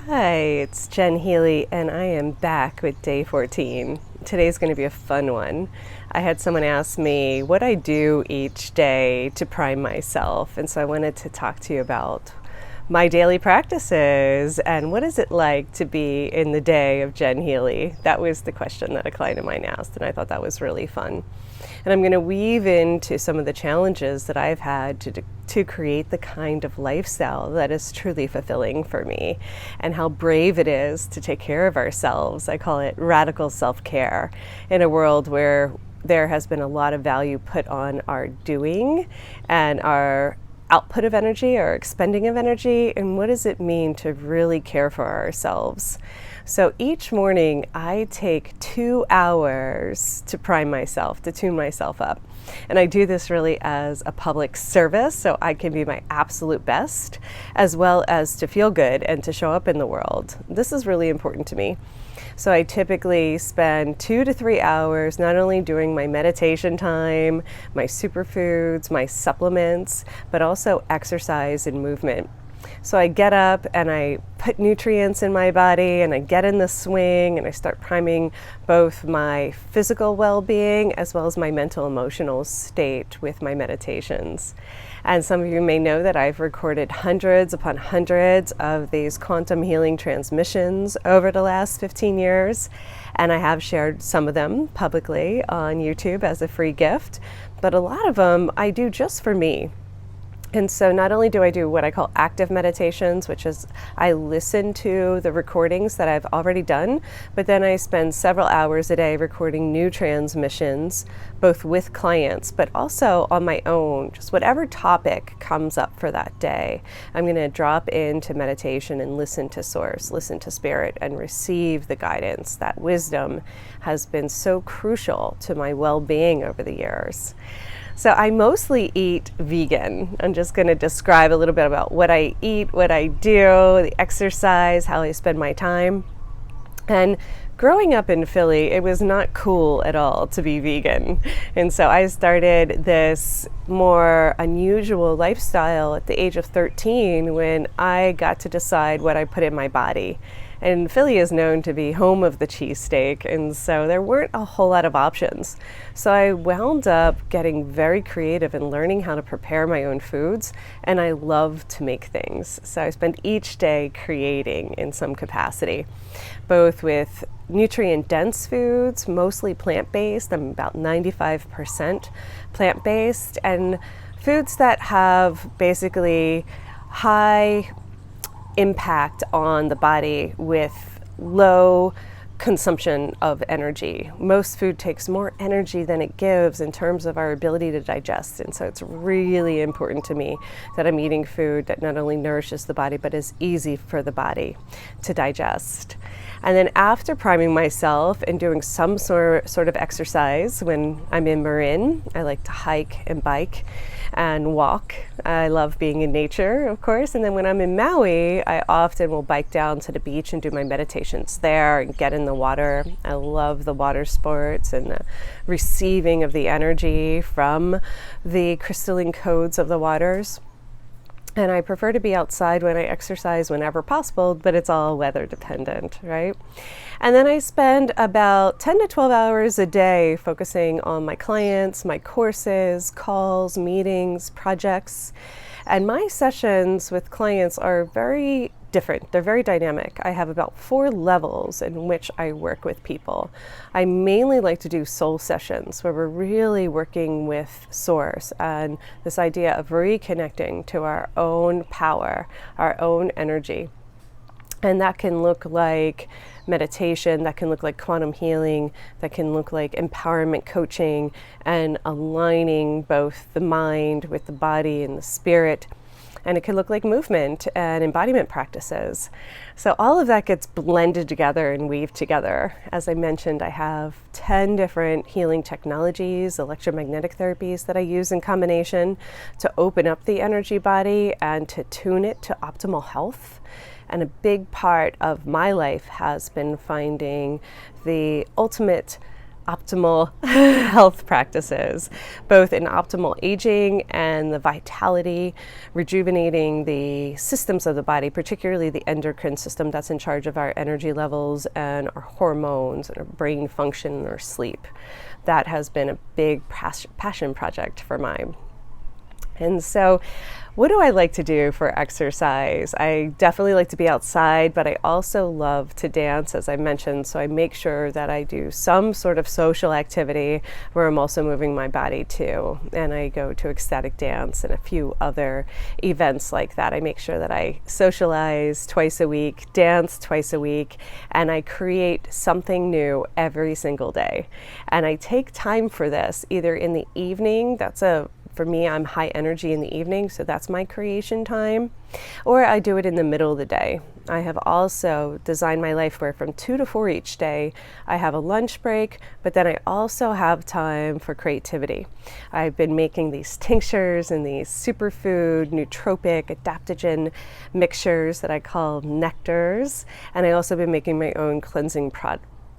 Hi, it's JenHealy, and I am back with day 14. Today's going to be a fun one. I had someone ask me what I do each day to prime myself, and so I wanted to talk to you about my daily practices and what is it like to be in the day of JenHealy. That was the question that a client of mine asked, and I thought that was really fun. And I'm going to weave into some of the challenges that I've had to create the kind of lifestyle that is truly fulfilling for me, and how brave it is to take care of ourselves. I call it radical self-care in a world where there has been a lot of value put on our doing and our output of energy or expending of energy, and what does it mean to really care for ourselves. So each morning I take 2 hours to prime myself, to tune myself up. And I do this really as a public service so I can be my absolute best, as well as to feel good and to show up in the world. This is really important to me. So I typically spend 2 to 3 hours not only doing my meditation time, my superfoods, my supplements, but also exercise and movement. So I get up and I put nutrients in my body and I get in the swing and I start priming both my physical well-being as well as my mental emotional state with my meditations. And some of you may know that I've recorded hundreds upon hundreds of these quantum healing transmissions over the last 15 years. And I have shared some of them publicly on YouTube as a free gift, but a lot of them I do just for me. And so not only do I do what I call active meditations, which is I listen to the recordings that I've already done, but then I spend several hours a day recording new transmissions, both with clients, but also on my own, just whatever topic comes up for that day. I'm going to drop into meditation and listen to Source, listen to Spirit, and receive the guidance. That wisdom has been so crucial to my well-being over the years. So I mostly eat vegan. I'm just going to describe a little bit about what I eat, what I do, the exercise, how I spend my time. And growing up in Philly, it was not cool at all to be vegan. And so I started this more unusual lifestyle at the age of 13 when I got to decide what I put in my body. And Philly is known to be home of the cheesesteak, and so there weren't a whole lot of options. So I wound up getting very creative and learning how to prepare my own foods, and I love to make things. So I spend each day creating in some capacity, both with nutrient-dense foods, mostly plant-based. I'm about 95% plant-based, and foods that have basically high impact on the body with low consumption of energy. Most food takes more energy than it gives in terms of our ability to digest, and so it's really important to me that I'm eating food that not only nourishes the body but is easy for the body to digest. And then after priming myself and doing some sort of exercise, when I'm in Marin, I like to hike and bike and walk. I love being in nature, of course. And then when I'm in Maui, I often will bike down to the beach and do my meditations there and get in the water. I love the water sports and the receiving of the energy from the crystalline codes of the waters. And I prefer to be outside when I exercise whenever possible, but it's all weather dependent, right? And then I spend about 10 to 12 hours a day focusing on my clients, my courses, calls, meetings, projects. And my sessions with clients are very different. They're very dynamic. I have about 4 levels in which I work with people. I mainly like to do soul sessions where we're really working with Source and this idea of reconnecting to our own power, our own energy. And that can look like meditation, that can look like quantum healing, that can look like empowerment coaching and aligning both the mind with the body and the spirit. And it can look like movement and embodiment practices. So all of that gets blended together and weaved together. As I mentioned, I have 10 different healing technologies, electromagnetic therapies that I use in combination to open up the energy body and to tune it to optimal health. And a big part of my life has been finding the ultimate optimal health practices, both in optimal aging and the vitality, rejuvenating the systems of the body, particularly the endocrine system that's in charge of our energy levels and our hormones and our brain function and our sleep. That has been a big passion project for mine. And so what do I like to do for exercise? I definitely like to be outside, but I also love to dance, as I mentioned. So I make sure that I do some sort of social activity where I'm also moving my body too. And I go to ecstatic dance and a few other events like that. I make sure that I socialize twice a week, dance twice a week, and I create something new every single day. And I take time for this, either in the evening, for me, I'm high energy in the evening, so that's my creation time, or I do it in the middle of the day. I have also designed my life where from 2 to 4 each day, I have a lunch break, but then I also have time for creativity. I've been making these tinctures and these superfood, nootropic, adaptogen mixtures that I call nectars, and I also been making my own cleansing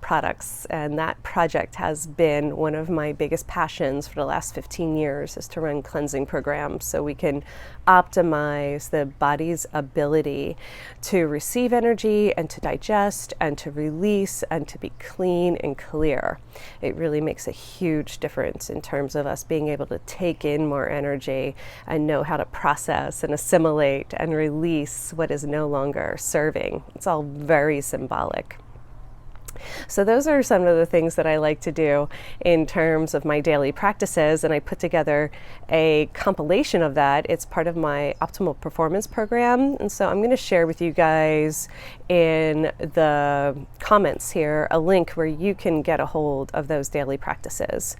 products, and that project has been one of my biggest passions for the last 15 years, is to run cleansing programs so we can optimize the body's ability to receive energy and to digest and to release and to be clean and clear. It really makes a huge difference in terms of us being able to take in more energy and know how to process and assimilate and release what is no longer serving. It's all very symbolic. So those are some of the things that I like to do in terms of my daily practices, and I put together a compilation of that. It's part of my Optimal Performance program, and so I'm going to share with you guys in the comments here a link where you can get a hold of those daily practices.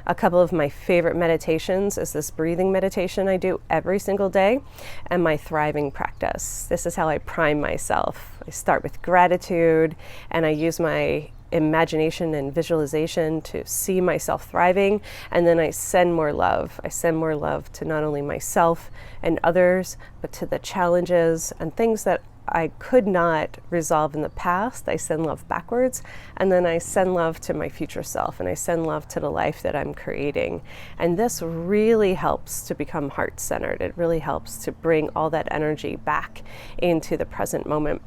A couple of my favorite meditations is this breathing meditation I do every single day, and my thriving practice. This is how I prime myself. I start with gratitude, and I use my imagination and visualization to see myself thriving, and then I send more love. I send more love to not only myself and others, but to the challenges and things that I could not resolve in the past. I send love backwards, and then I send love to my future self, and I send love to the life that I'm creating. And this really helps to become heart-centered. It really helps to bring all that energy back into the present moment.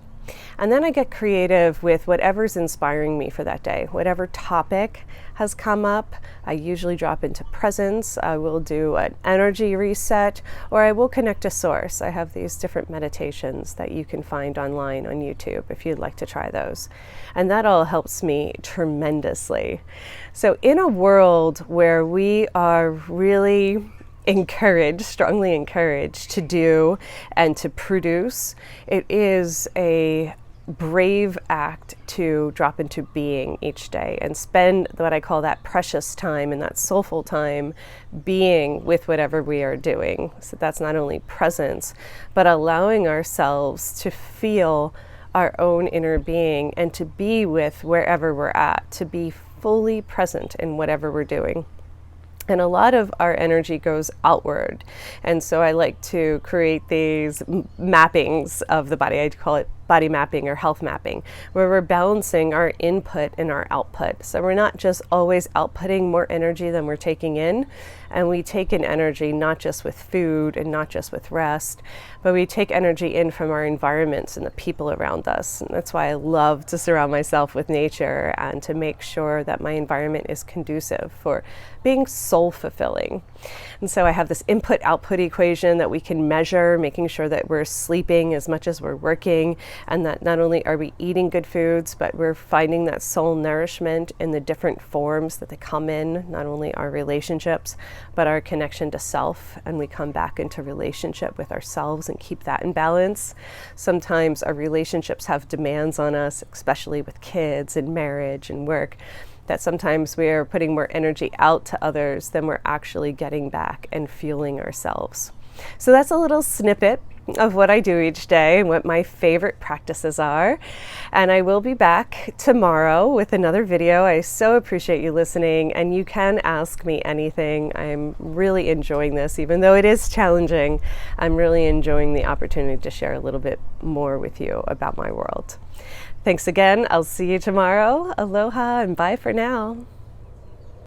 And then I get creative with whatever's inspiring me for that day. Whatever topic has come up, I usually drop into presence. I will do an energy reset, or I will connect to source. I have these different meditations that you can find online on YouTube if you'd like to try those. And that all helps me tremendously. So in a world where we are really strongly encouraged to do and to produce, it is a brave act to drop into being each day and spend what I call that precious time and that soulful time being with whatever we are doing. So that's not only presence, but allowing ourselves to feel our own inner being and to be with wherever we're at, to be fully present in whatever we're doing. And a lot of our energy goes outward. And so I like to create these mappings of the body. I call it body mapping or health mapping, where we're balancing our input and our output. So we're not just always outputting more energy than we're taking in. And we take in energy not just with food and not just with rest, but we take energy in from our environments and the people around us. And that's why I love to surround myself with nature and to make sure that my environment is conducive for being soul fulfilling. And so I have this input-output equation that we can measure, making sure that we're sleeping as much as we're working, and that not only are we eating good foods, but we're finding that soul nourishment in the different forms that they come in, not only our relationships, but our connection to self, and we come back into relationship with ourselves and keep that in balance. Sometimes our relationships have demands on us, especially with kids and marriage and work, that sometimes we are putting more energy out to others than we're actually getting back and fueling ourselves. So that's a little snippet of what I do each day and what my favorite practices are. And I will be back tomorrow with another video. I so appreciate you listening, and you can ask me anything. I'm really enjoying this, even though it is challenging. I'm really enjoying the opportunity to share a little bit more with you about my world. Thanks again. I'll see you tomorrow. Aloha and bye for now.